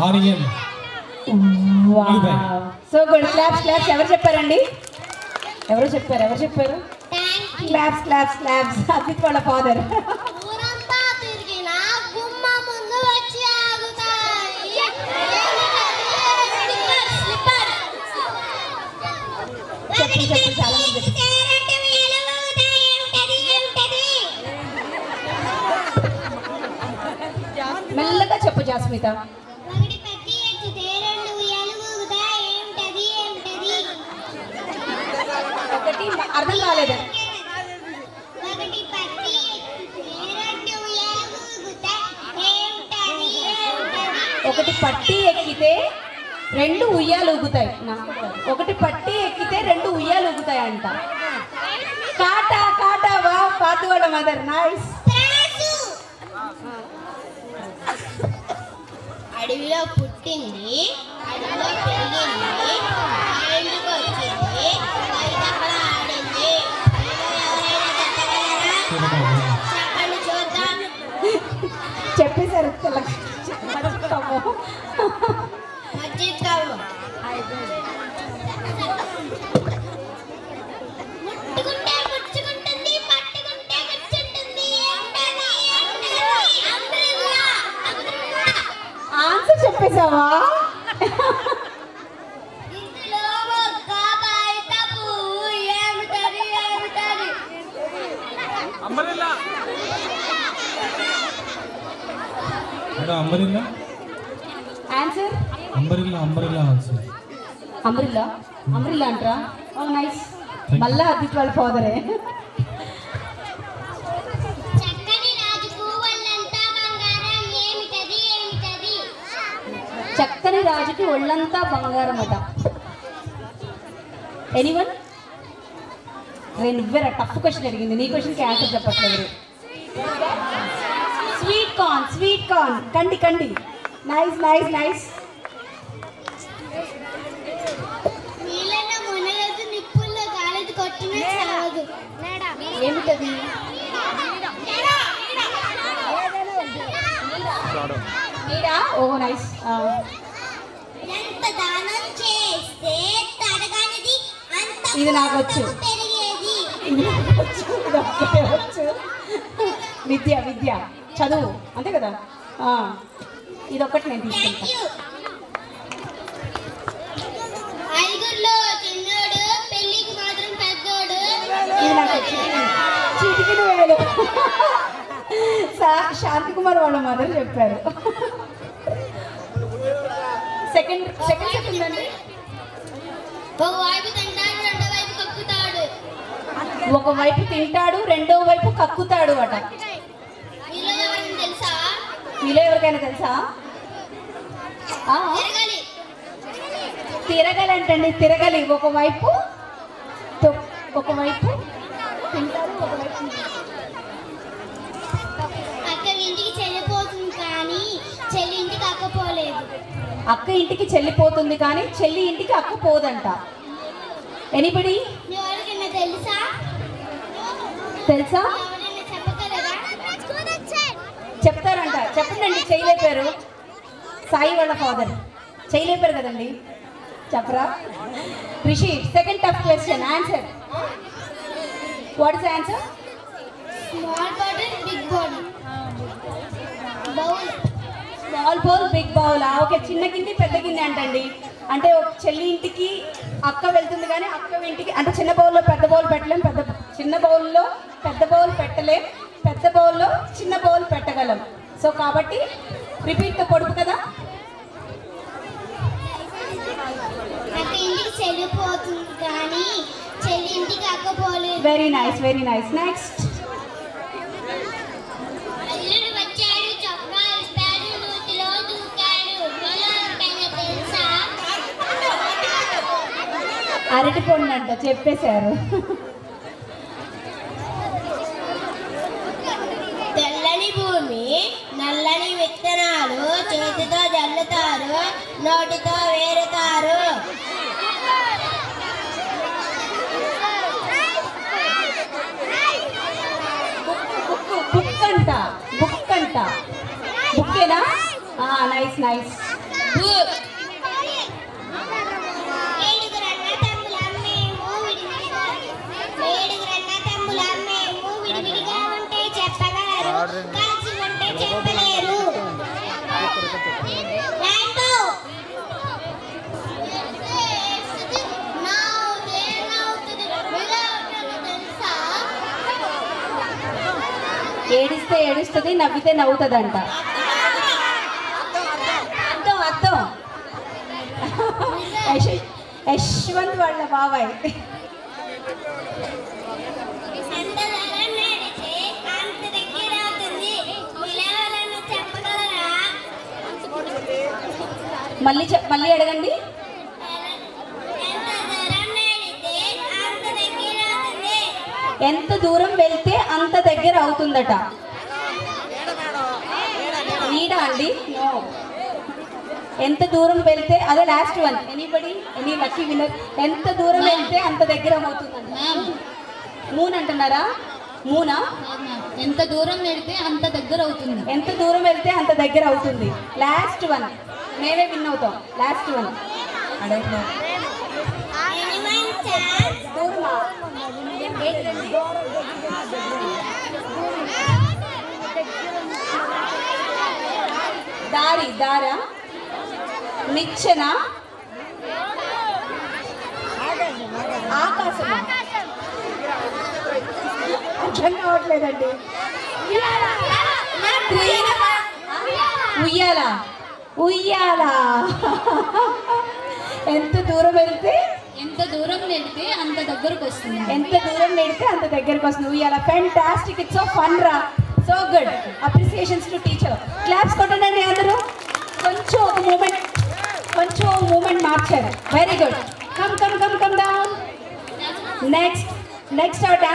Onion. So good. Claps. ఎవరు చెప్పారండి? ఎవరు చెప్పారు? క్లాప్స్. అదిత్ వాళ్ళ ఫాదర్. చెప్పు చాలా మెల్లగా చెప్పు జాస్మిత. ఒకటి అర్థం కాలేదు. ఒకటి పట్టి ఎక్కితే రెండు ఉయ్యాలు ఊగుతాయి. ఒకటి పట్టి ఎక్కితే రెండు ఉయ్యాలు ఊగుతాయి అంట. కాటా వా పాతుగోడ మదర్. నైస్. అడవిలో పుట్టింది, అడవిలో పెరిగింది, ఇంటికి వచ్చింది, ఆడింది. చెప్పండి చూద్దాం. చెప్పేశారు. ముట్టుకుంటే ముచ్చుకుంటుంది, పట్టుకుంటే గుచ్చుంటుంది. ఆన్సర్ చెప్పేశావా? ఇందులో ఒక్క బయట పువ్వు ఏమిటది? అంబరిల్లా. ఆన్సర్ అంబ్రిల్లా అంటారా? ఓ నైస్. మళ్ళా అదిత్ వాళ్ళ ఫాదరే. చక్కని రాజుకు ఒళ్ళంతా బంగారం ఏమిటది? చక్కని రాజుకి ఒళ్ళంతా బంగారం అట. ఎనీవన్? నువ్వేరా టఫ్ క్వశ్చన్ అడిగింది. నీ క్వశ్చన్కి ఆన్సర్ చెప్పట్లేదు. Sweet corn. కండి. నైస్. నీళ్ళలో మునగదు, నిప్పుల్లో గాలిది కొట్టిన చావదు. ఏమిటది? నీరా? ఓ నైస్. ఎంత దానం చేస్తే తడగనిది అంత ఇది నాకు వచ్చు. పెరిగేది. విద్య చదువు అంతే కదా. ఇదొక్కటి నేను తీసుకుంటా. ఐదుగురిలో చిన్నోడు, పెళ్లికి మాత్రం పెద్దోడు. ఇది నాకు చీటికి వేలు. శాంతి కుమార్ వాళ్ళ మదర్ చెప్పారు. సెకండ్ చెప్పిందండి. ఒకవైపు తింటాడు, రెండో వైపు కక్కుతాడు. ఒకవైపు తింటాడు, రెండో వైపు కక్కుతాడు అట. మీలో ఎవరికైనా తెలుసా? తిరగలి అంటండి. తిరగలి. ఒకవైపు తింటారు, ఒకవైపు. అక్క ఇంటికి చెల్లిపోతుంది కానీ చెల్లి ఇంటికి అక్కపోలేదు. అక్క ఇంటికి చెల్లిపోతుంది కానీ చెల్లి ఇంటికి అక్క పోదంట. ఎనీబడి? ఎవరికైనా తెలుసా? ఎవరైనా చెప్పగలరా? చెప్తారంట. చెప్పండి. చేయలేపారు. సాయి వాళ్ళ ఫాదర్ చేయలేపారు కదండి. చెప్పరా? Rishi. Second tough question. Answer. What is answer? Small bottle big bottle. Bowl. Small bowl big bowl. Okay. చిన్న గిన్నె పెద్ద గిన్నె అంటండి. అంటే ఒక చెల్లి ఇంటికి అక్క వెళ్తుంది కానీ అక్క ఇంటికి అంటే చిన్న బౌల్లో పెద్ద బౌల్ పెట్టలేం, చిన్న బౌల్లో పెద్ద బౌల్ పెట్టలేం, పెద్ద బౌల్లో చిన్న బౌల్ పెట్టగలం. సో కాబట్టి రిపీట్తో పొడుపు కదా. అక్క ఇంటికి చెల్లిపోతుంది కానీ చెల్లి ఇంటికి అక్కపోలేదు. Very nice. నెక్స్ట్. అల్లుడు వచ్చాడు, చొక్కా ఇస్తాడు, నూతిలో దూకాడు. తెలుసా? అరటిపండు అంట. చెప్పేశారు. తెల్లని భూమి, నల్లని విత్తనాలు చేతితో జల్లుతారు, నోటితో వేరుతారు. బుక్ అంట. బుక్కేనా? నైస్. విడివిడిగా ఉంటే చెప్పగలరు, కలిసి ఉంటే చెప్పలేరు. ఏడిస్తే ఏడుస్తుంది, నవ్వితే నవ్వుతుందంట. అర్థం అర్థం. యశ్వంత్ వాళ్ళ బాబాయ్. మళ్ళీ అడగండి. ఎంత దూరం వెళ్తే అంత దగ్గర అవుతుందట. నీడా అండి? నో. ఎంత దూరం వెళ్తే, అదే last one. Any lucky winner. ఎంత దూరం వెళ్తే అంత దగ్గర అవుతుందంట. మూన్ అంటున్నారా? మూనా? ఎంత దూరం వెళ్తే అంత దగ్గర అవుతుంది. ఎంత దూరం వెళ్తే అంత దగ్గర అవుతుంది. Last one. మేమే విన్ అవుతాం. లాస్ట్ వన్ అడగ. దారా, నిచ్చెన, ఆకాశం. అర్థం కావట్లేదండి. ఉయ్యాల. ఎంత దూరం వెళ్తే అంత దగ్గరకు వస్తుంది. ఉయ్యాల. ఫ్యాంటాస్టిక్. ఇట్స్ సో ఫన్ రా. So good. Appreciations to teacher. Claps కొట్టండి అందరూ. కొంచెం మూమెంట్ మార్చారు. Very good. Come down. Next hour